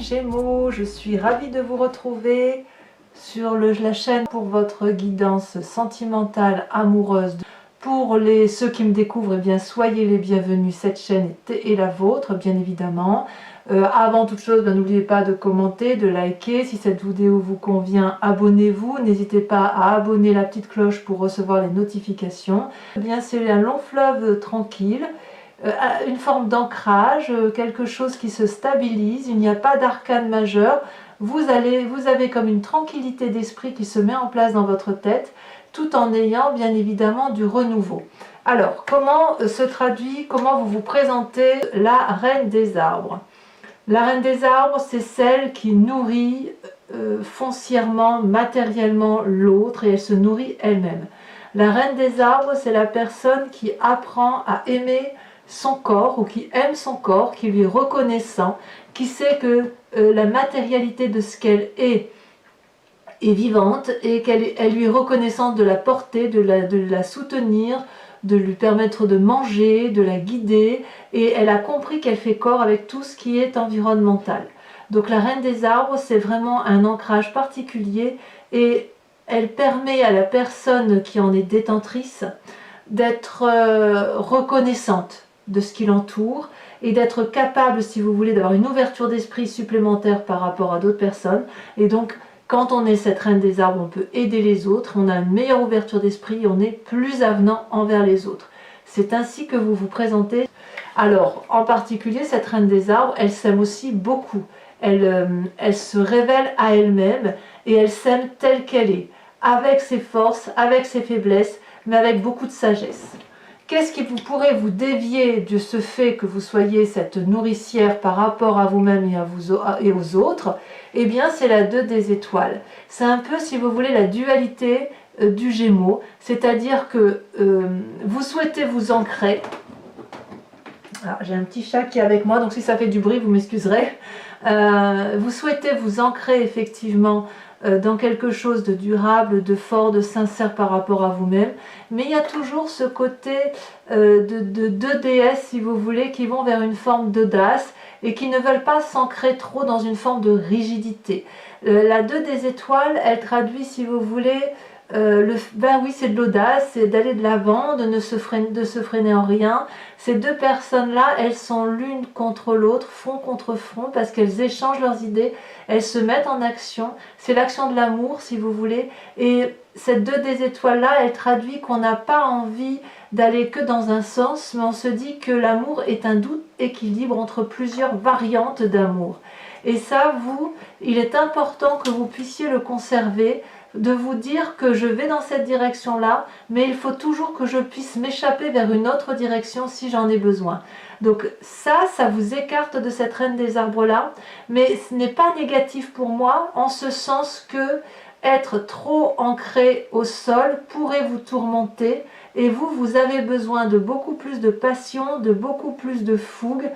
Gémeaux, je suis ravie de vous retrouver sur la chaîne pour votre guidance sentimentale, amoureuse. Pour ceux qui me découvrent, eh bien, soyez les bienvenus, cette chaîne est la vôtre, bien évidemment. Avant toute chose, n'oubliez pas de commenter, de liker. Si cette vidéo vous convient, abonnez-vous. N'hésitez pas à abonner la petite cloche pour recevoir les notifications. Eh bien, c'est un long fleuve tranquille. Une forme d'ancrage, quelque chose qui se stabilise, il n'y a pas d'arcane majeur, vous avez comme une tranquillité d'esprit qui se met en place dans votre tête, tout en ayant bien évidemment du renouveau. Alors, comment se traduit, comment vous vous présentez la reine des arbres? La reine des arbres, c'est celle qui nourrit foncièrement, matériellement l'autre, et elle se nourrit elle-même. La reine des arbres, c'est la personne qui apprend à aimer son corps, ou qui aime son corps, qui lui est reconnaissant, qui sait que la matérialité de ce qu'elle est vivante, et qu'elle lui est reconnaissante de la porter, de la soutenir, de lui permettre de manger, de la guider, et elle a compris qu'elle fait corps avec tout ce qui est environnemental. Donc la reine des arbres, c'est vraiment un ancrage particulier, et elle permet à la personne qui en est détentrice d'être reconnaissante de ce qui l'entoure et d'être capable, si vous voulez, d'avoir une ouverture d'esprit supplémentaire par rapport à d'autres personnes. Et donc, quand on est cette reine des arbres, on peut aider les autres, on a une meilleure ouverture d'esprit et on est plus avenant envers les autres. C'est ainsi que vous vous présentez. Alors, en particulier, cette reine des arbres, elle s'aime aussi beaucoup. Elle se révèle à elle-même et elle s'aime telle qu'elle est, avec ses forces, avec ses faiblesses, mais avec beaucoup de sagesse. Qu'est-ce qui pourrait vous dévier de ce fait que vous soyez cette nourricière par rapport à vous-même et aux autres? Eh bien, c'est la 2 des étoiles. C'est un peu, si vous voulez, la dualité du Gémeaux, c'est-à-dire que vous souhaitez vous ancrer. J'ai un petit chat qui est avec moi, donc si ça fait du bruit, vous m'excuserez. Vous souhaitez vous ancrer effectivement dans quelque chose de durable, de fort, de sincère par rapport à vous-même, mais il y a toujours ce côté de deux déesses, si vous voulez, qui vont vers une forme d'audace et qui ne veulent pas s'ancrer trop dans une forme de rigidité. La 2 des étoiles, elle traduit, si vous voulez, oui, c'est de l'audace, c'est d'aller de l'avant, de se freiner en rien. Ces 2 personnes-là, elles sont l'une contre l'autre, front contre front, parce qu'elles échangent leurs idées, elles se mettent en action. C'est l'action de l'amour, si vous voulez. Et cette 2 des étoiles-là, elle traduit qu'on n'a pas envie d'aller que dans un sens, mais on se dit que l'amour est un doux équilibre entre plusieurs variantes d'amour. Et ça, il est important que vous puissiez le conserver, de vous dire que je vais dans cette direction-là, mais il faut toujours que je puisse m'échapper vers une autre direction si j'en ai besoin. Donc ça vous écarte de cette reine des arbres-là, mais ce n'est pas négatif pour moi, en ce sens que être trop ancré au sol pourrait vous tourmenter, et vous avez besoin de beaucoup plus de passion, de beaucoup plus de fougue,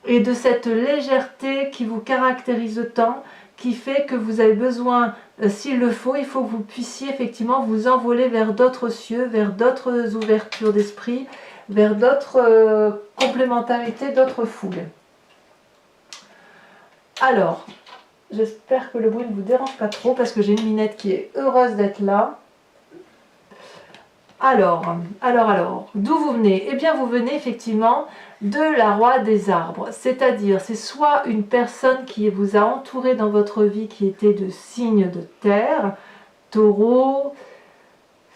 et de cette légèreté qui vous caractérise tant, qui fait que vous avez besoin, s'il le faut, il faut que vous puissiez effectivement vous envoler vers d'autres cieux, vers d'autres ouvertures d'esprit, vers d'autres complémentarités, d'autres fougues. Alors, j'espère que le bruit ne vous dérange pas trop, parce que j'ai une Minette qui est heureuse d'être là. Alors, d'où vous venez? Eh bien, vous venez effectivement de la roi des arbres, c'est-à-dire c'est soit une personne qui vous a entouré dans votre vie qui était de signes de terre, taureau,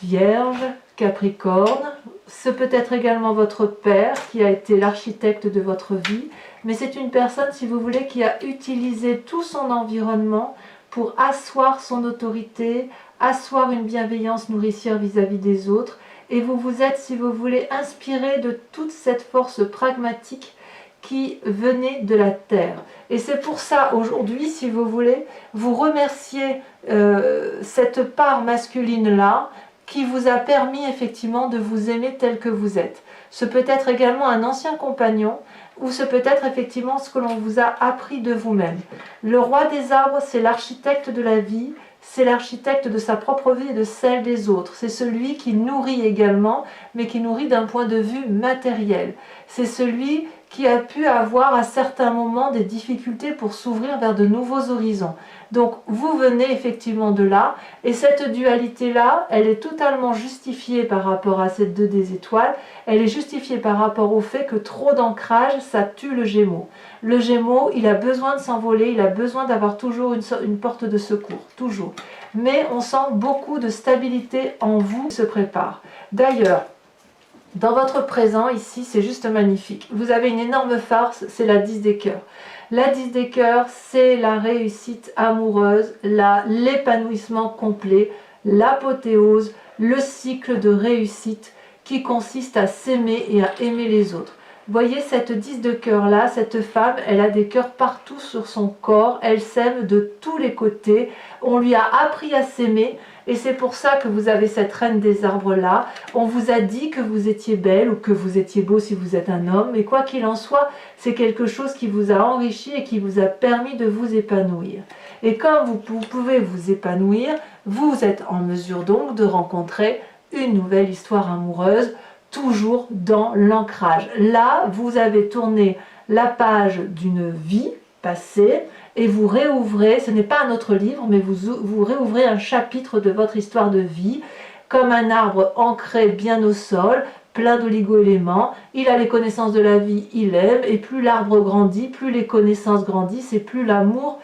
vierge, capricorne, c'est peut-être également votre père qui a été l'architecte de votre vie, mais c'est une personne, si vous voulez, qui a utilisé tout son environnement pour asseoir son autorité, asseoir une bienveillance nourricière vis-à-vis des autres, et vous vous êtes, si vous voulez, inspiré de toute cette force pragmatique qui venait de la terre. Et c'est pour ça, aujourd'hui, si vous voulez, vous remerciez cette part masculine-là qui vous a permis effectivement de vous aimer tel que vous êtes. Ce peut être également un ancien compagnon, ou ce peut être effectivement ce que l'on vous a appris de vous-même. Le roi des arbres, c'est l'architecte de la vie, c'est l'architecte de sa propre vie et de celle des autres. C'est celui qui nourrit également, mais qui nourrit d'un point de vue matériel. C'est celui qui a pu avoir à certains moments des difficultés pour s'ouvrir vers de nouveaux horizons. Donc vous venez effectivement de là, et cette dualité-là, elle est totalement justifiée par rapport à cette 2 des étoiles, elle est justifiée par rapport au fait que trop d'ancrage, ça tue le Gémeaux. Le Gémeaux, il a besoin de s'envoler, il a besoin d'avoir toujours une porte de secours, toujours. Mais on sent beaucoup de stabilité en vous qui se prépare. D'ailleurs, dans votre présent, ici, c'est juste magnifique. Vous avez une énorme farce, c'est la 10 des cœurs. La 10 des cœurs, c'est la réussite amoureuse, l'épanouissement complet, l'apothéose, le cycle de réussite qui consiste à s'aimer et à aimer les autres. Voyez cette 10 de cœur là, cette femme, elle a des cœurs partout sur son corps, elle s'aime de tous les côtés, on lui a appris à s'aimer. Et c'est pour ça que vous avez cette reine des arbres là. On vous a dit que vous étiez belle ou que vous étiez beau si vous êtes un homme. Mais quoi qu'il en soit, c'est quelque chose qui vous a enrichi et qui vous a permis de vous épanouir. Et quand vous pouvez vous épanouir, vous êtes en mesure donc de rencontrer une nouvelle histoire amoureuse, toujours dans l'ancrage. Là, vous avez tourné la page d'une vie passée, et vous réouvrez, ce n'est pas un autre livre, mais vous réouvrez un chapitre de votre histoire de vie, comme un arbre ancré bien au sol, plein d'oligo-éléments, il a les connaissances de la vie, il aime, et plus l'arbre grandit, plus les connaissances grandissent, et plus l'amour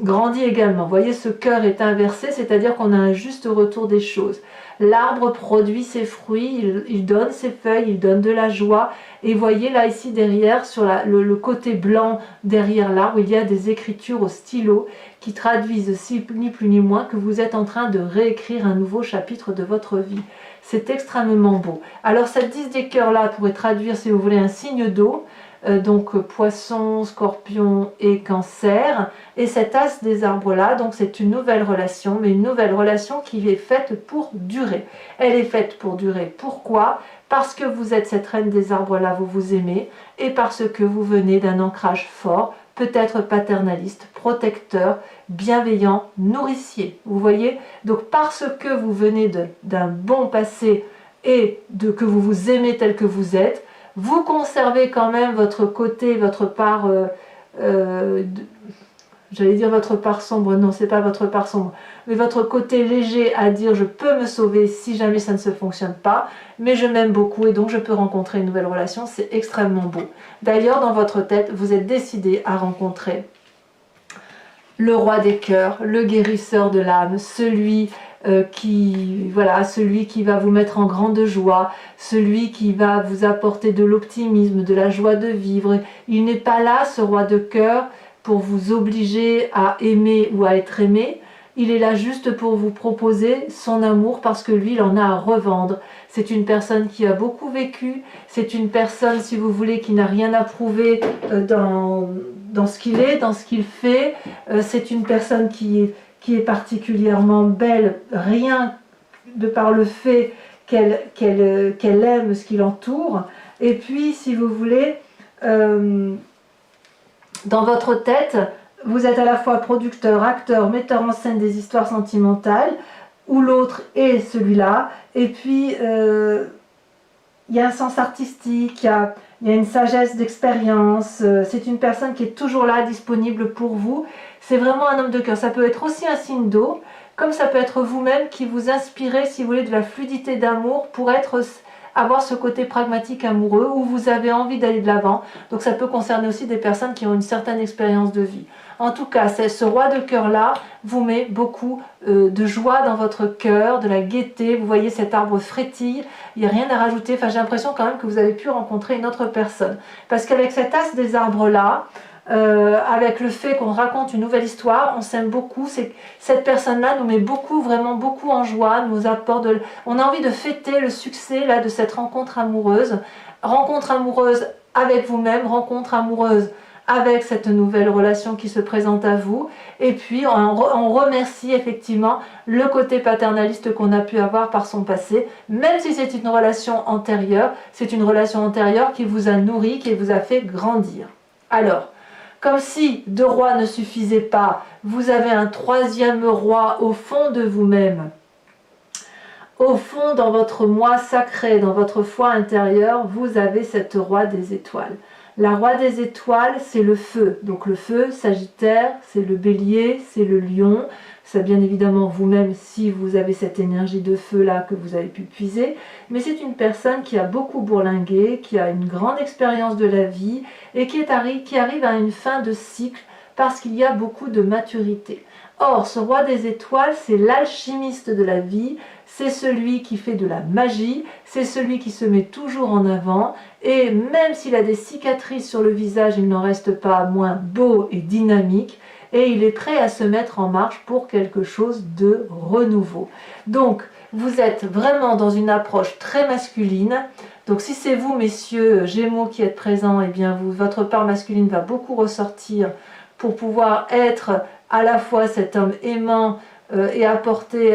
grandit également. Vous voyez, ce cœur est inversé, c'est-à-dire qu'on a un juste retour des choses. L'arbre produit ses fruits, il donne ses feuilles, il donne de la joie. Et voyez là ici derrière, sur le côté blanc derrière l'arbre, il y a des écritures au stylo qui traduisent ni plus ni moins que vous êtes en train de réécrire un nouveau chapitre de votre vie. C'est extrêmement beau. Alors cette 10 des cœurs là pourrait traduire, si vous voulez, un signe d'eau. Donc poisson, scorpion et cancer, et cet as des arbres là, donc c'est une nouvelle relation, mais une nouvelle relation qui est faite pour durer. Elle est faite pour durer. Pourquoi? Parce que vous êtes cette reine des arbres là, vous vous aimez, et parce que vous venez d'un ancrage fort, peut-être paternaliste, protecteur, bienveillant, nourricier. Vous voyez? Donc parce que vous venez d'un bon passé et que vous vous aimez tel que vous êtes, vous conservez quand même votre côté, votre part, j'allais dire votre part sombre, non, c'est pas votre part sombre, mais votre côté léger à dire je peux me sauver si jamais ça ne se fonctionne pas, mais je m'aime beaucoup et donc je peux rencontrer une nouvelle relation, c'est extrêmement beau. D'ailleurs, dans votre tête, vous êtes décidé à rencontrer le roi des cœurs, le guérisseur de l'âme, celui qui va vous mettre en grande joie, celui qui va vous apporter de l'optimisme, de la joie de vivre. Il n'est pas là, ce roi de cœur, pour vous obliger à aimer ou à être aimé. Il est là juste pour vous proposer son amour parce que lui, il en a à revendre. C'est une personne qui a beaucoup vécu, c'est une personne, si vous voulez, qui n'a rien à prouver dans ce qu'il est, dans ce qu'il fait. C'est une personne qui est particulièrement belle, rien de par le fait qu'elle aime ce qui l'entoure. Et puis, si vous voulez, dans votre tête, vous êtes à la fois producteur, acteur, metteur en scène des histoires sentimentales, où l'autre est celui-là, et puis il y a un sens artistique, il y a une sagesse d'expérience, c'est une personne qui est toujours là, disponible pour vous. C'est vraiment un homme de cœur. Ça peut être aussi un signe d'eau, comme ça peut être vous-même qui vous inspirez, si vous voulez, de la fluidité d'amour pour avoir ce côté pragmatique amoureux où vous avez envie d'aller de l'avant. Donc ça peut concerner aussi des personnes qui ont une certaine expérience de vie. En tout cas, ce roi de cœur-là vous met beaucoup de joie dans votre cœur, de la gaieté. Vous voyez cet arbre frétille, il n'y a rien à rajouter. Enfin, j'ai l'impression quand même que vous avez pu rencontrer une autre personne. Parce qu'avec cet as des arbres-là, avec le fait qu'on raconte une nouvelle histoire, on s'aime beaucoup. Cette personne-là nous met beaucoup, vraiment beaucoup en joie, nous apporte on a envie de fêter le succès là, de cette rencontre amoureuse avec vous-même, rencontre amoureuse avec cette nouvelle relation qui se présente à vous. Et puis on remercie effectivement le côté paternaliste qu'on a pu avoir par son passé, même si c'est une relation antérieure, c'est une relation antérieure qui vous a nourri, qui vous a fait grandir. Alors, comme si 2 rois ne suffisaient pas, vous avez un 3e roi au fond de vous-même, Au fond, dans votre moi sacré, dans votre foi intérieure, vous avez cette roi des étoiles. La roi des étoiles, c'est le feu. Donc le feu, Sagittaire, c'est le bélier, c'est le lion. C'est bien évidemment vous-même si vous avez cette énergie de feu là que vous avez pu puiser. Mais c'est une personne qui a beaucoup bourlingué, qui a une grande expérience de la vie et qui arrive à une fin de cycle parce qu'il y a beaucoup de maturité. Or, ce roi des étoiles, c'est l'alchimiste de la vie, c'est celui qui fait de la magie, c'est celui qui se met toujours en avant, et même s'il a des cicatrices sur le visage, il n'en reste pas moins beau et dynamique, et il est prêt à se mettre en marche pour quelque chose de renouveau. Donc, vous êtes vraiment dans une approche très masculine. Donc, si c'est vous, messieurs Gémeaux, qui êtes présents, eh bien, votre part masculine va beaucoup ressortir pour pouvoir être à la fois cet homme aimant et apporter...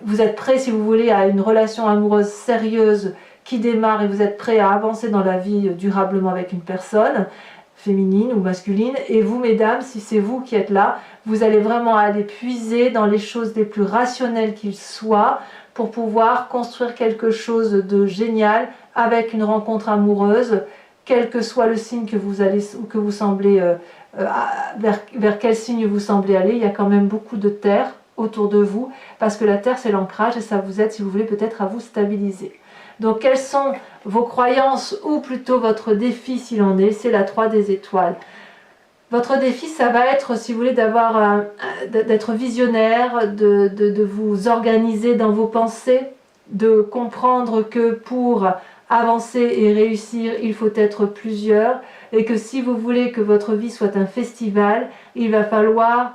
vous êtes prêt, si vous voulez, à une relation amoureuse sérieuse qui démarre et vous êtes prêt à avancer dans la vie durablement avec une personne féminine ou masculine. Et vous, mesdames, si c'est vous qui êtes là, vous allez vraiment aller puiser dans les choses les plus rationnelles qu'il soit pour pouvoir construire quelque chose de génial avec une rencontre amoureuse, quel que soit le signe que vous allez ou que vous semblez vers quel signe vous semblez aller. Il y a quand même beaucoup de terre autour de vous parce que la terre c'est l'ancrage et ça vous aide, si vous voulez, peut-être à vous stabiliser. Donc quelles sont vos croyances ou plutôt votre défi s'il en est? C'est la 3 des étoiles. Votre défi, ça va être, si vous voulez, d'être visionnaire, de vous organiser dans vos pensées, de comprendre que pour avancer et réussir, il faut être plusieurs, et que si vous voulez que votre vie soit un festival, il va falloir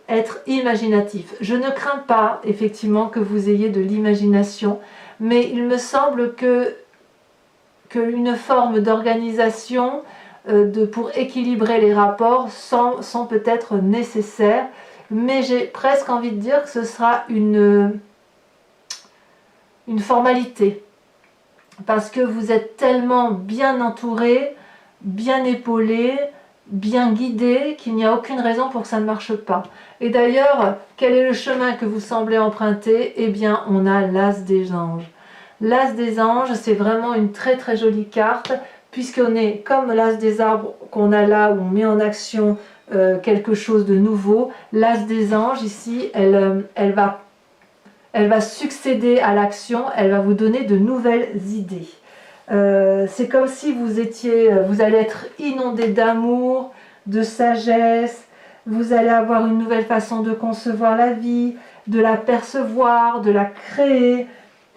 être imaginatif. Je ne crains pas, effectivement, que vous ayez de l'imagination, mais il me semble qu'une forme d'organisation pour équilibrer les rapports sont peut-être nécessaires, mais j'ai presque envie de dire que ce sera une formalité, parce que vous êtes tellement bien entouré, bien épaulé, bien guidé, qu'il n'y a aucune raison pour que ça ne marche pas. Et d'ailleurs, quel est le chemin que vous semblez emprunter? Eh bien, on a l'As des anges. L'As des anges, c'est vraiment une très très jolie carte, puisqu'on est comme l'As des arbres qu'on a là, où on met en action quelque chose de nouveau. L'As des anges, ici, elle va succéder à l'action, elle va vous donner de nouvelles idées. C'est comme si vous allez être inondé d'amour, de sagesse, vous allez avoir une nouvelle façon de concevoir la vie, de la percevoir, de la créer.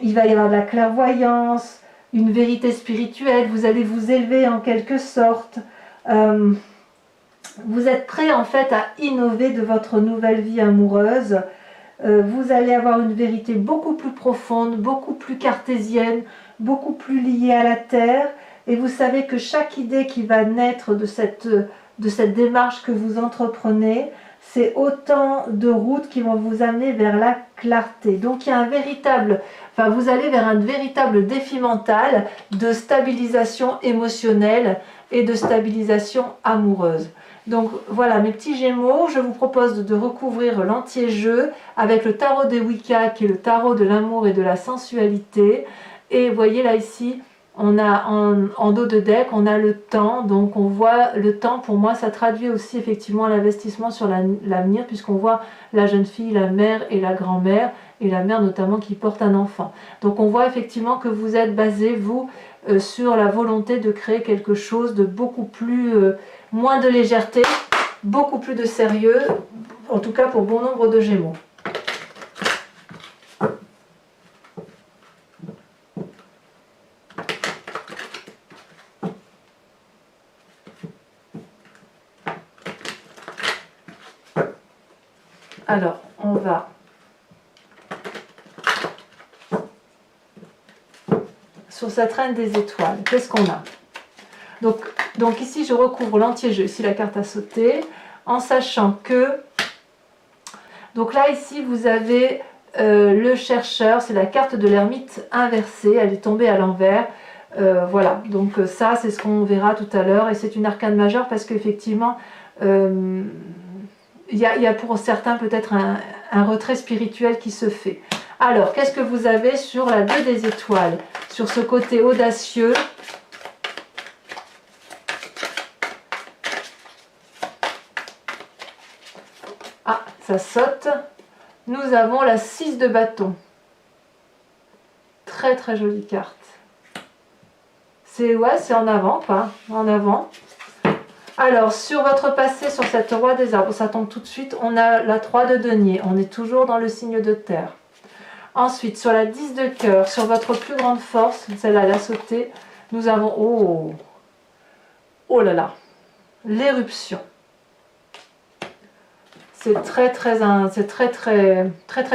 Il va y avoir de la clairvoyance, une vérité spirituelle, vous allez vous élever en quelque sorte. Vous êtes prêt en fait à innover de votre nouvelle vie amoureuse. Vous allez avoir une vérité beaucoup plus profonde, beaucoup plus cartésienne, beaucoup plus liée à la terre. Et vous savez que chaque idée qui va naître de cette démarche que vous entreprenez, c'est autant de routes qui vont vous amener vers la clarté. Donc il y a vous allez vers un véritable défi mental de stabilisation émotionnelle et de stabilisation amoureuse. Donc voilà mes petits Gémeaux, je vous propose de recouvrir l'entier-jeu avec le tarot des Wicca qui est le tarot de l'amour et de la sensualité. Et vous voyez là ici, on a en dos de deck, on a le temps, donc on voit le temps, pour moi ça traduit aussi effectivement l'investissement sur l'avenir, puisqu'on voit la jeune fille, la mère et la grand-mère, et la mère notamment qui porte un enfant. Donc on voit effectivement que vous êtes basé, vous, sur la volonté de créer quelque chose de beaucoup plus, moins de légèreté, beaucoup plus de sérieux, en tout cas pour bon nombre de Gémeaux. Alors, on va sur cette reine des étoiles. Qu'est-ce qu'on a? Donc ici, je recouvre l'entier-jeu. Ici, la carte a sauté, en sachant que... Donc là, ici, vous avez le chercheur. C'est la carte de l'ermite inversée. Elle est tombée à l'envers. Voilà, donc ça, c'est ce qu'on verra tout à l'heure. Et c'est une arcane majeure parce qu'effectivement... il y a pour certains peut-être un retrait spirituel qui se fait. Alors, qu'est-ce que vous avez sur la 2 des étoiles? Sur ce côté audacieux. Ah, ça saute. Nous avons la 6 de bâton. Très très jolie carte. C'est en avant quoi, en avant. Alors, sur votre passé, sur cette roi des arbres, ça tombe tout de suite, on a la 3 de denier. On est toujours dans le signe de terre. Ensuite, sur la 10 de cœur, sur votre plus grande force, celle-là, elle a sauté, nous avons, oh là là, l'éruption. C'est très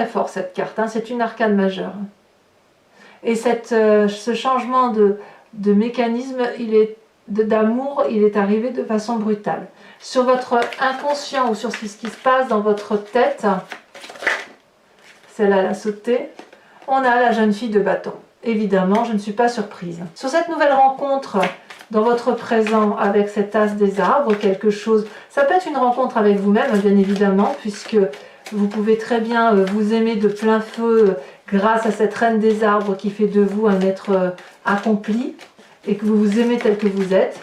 fort cette carte, hein. C'est une arcane majeure. Et ce changement de mécanisme, d'amour, il est arrivé de façon brutale. Sur votre inconscient ou sur ce qui se passe dans votre tête, celle-là, elle a sauté, on a la jeune fille de bâton. Évidemment, je ne suis pas surprise. Sur cette nouvelle rencontre dans votre présent avec cet as des arbres, quelque chose, ça peut être une rencontre avec vous-même, bien évidemment, puisque vous pouvez très bien vous aimer de plein feu grâce à cette reine des arbres qui fait de vous un être accompli et que vous vous aimez tel que vous êtes.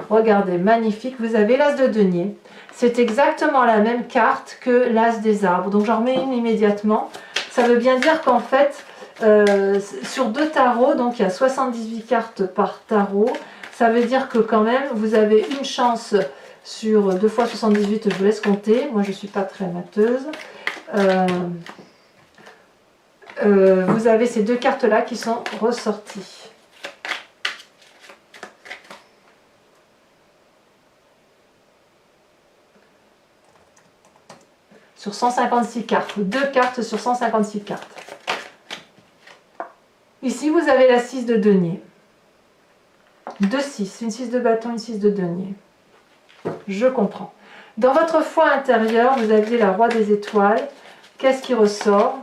Regardez, magnifique, vous avez l'as de denier. C'est exactement la même carte que l'as des arbres, donc j'en remets une immédiatement. Ça veut bien dire qu'en fait, sur 2 tarots, donc il y a 78 cartes par tarot, ça veut dire que quand même, vous avez une chance sur 2 fois 78, je vous laisse compter, moi je ne suis pas très mateuse. Vous avez ces 2 cartes-là qui sont ressorties. Sur 156 cartes, 2 cartes sur 156 cartes. Ici, vous avez la 6 de denier. 2 6, une 6 de bâton, une 6 de denier. Je comprends. Dans votre foi intérieure, vous aviez la roi des étoiles. Qu'est-ce qui ressort?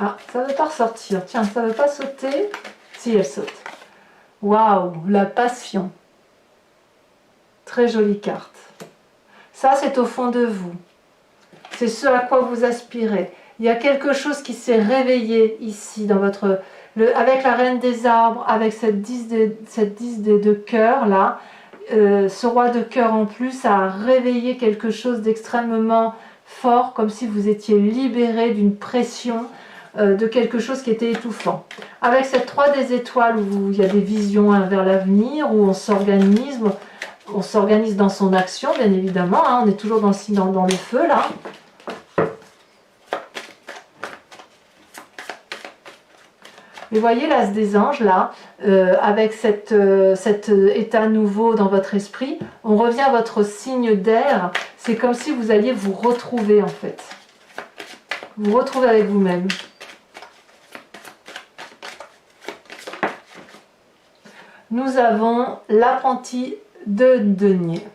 Ah, ça ne veut pas ressortir. Tiens, ça ne veut pas sauter. Si, elle saute. Waouh, la passion. Très jolie carte. Ça, c'est au fond de vous. C'est ce à quoi vous aspirez. Il y a quelque chose qui s'est réveillé ici, dans votre, avec la reine des arbres, avec cette 10 de cœur là. Ce roi de cœur en plus a réveillé quelque chose d'extrêmement fort, comme si vous étiez libéré d'une pression, de quelque chose qui était étouffant. Avec cette 3 des étoiles où il y a des visions vers l'avenir, où on s'organise dans son action, bien évidemment, hein, on est toujours dans le feu là. Mais voyez l'as des anges là, avec cet état nouveau dans votre esprit, on revient à votre signe d'air, c'est comme si vous alliez vous retrouver en fait. Vous retrouver avec vous-même. Nous avons l'apprenti de denier.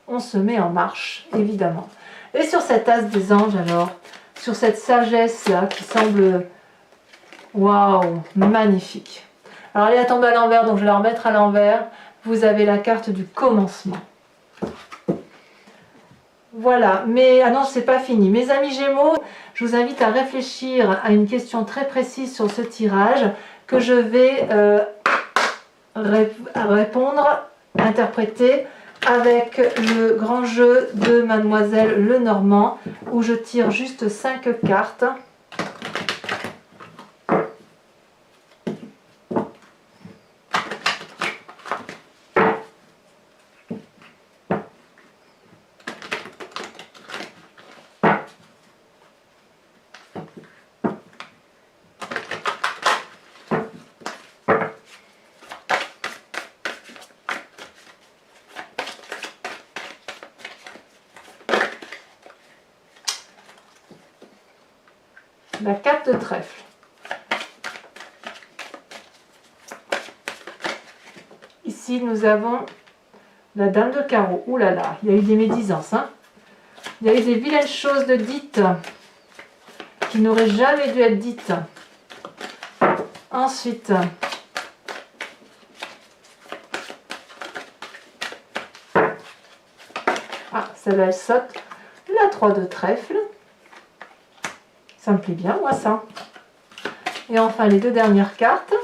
On se met en marche, évidemment. Et sur cet as des anges alors, sur cette sagesse là qui semble... Waouh, magnifique. Alors elle est tombée à l'envers, donc je vais la remettre à l'envers. Vous avez la carte du commencement. Voilà, mais ah non, c'est pas fini. Mes amis Gémeaux, je vous invite à réfléchir à une question très précise sur ce tirage que je vais répondre, interpréter avec le grand jeu de Mademoiselle Lenormand où je tire juste 5 cartes. La 4 de trèfle. Ici, nous avons la dame de carreau. Ouh là là, il y a eu des médisances. Hein, il y a eu des vilaines choses de dites qui n'auraient jamais dû être dites. Ensuite, celle-là elle saute, la 3 de trèfle. Ça me plaît bien, moi ça. Et enfin les deux dernières cartes.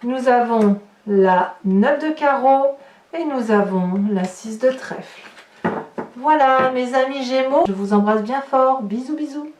Nous avons la 9 de carreau et nous avons la 6 de trèfle. Voilà mes amis Gémeaux, je vous embrasse bien fort. Bisous bisous.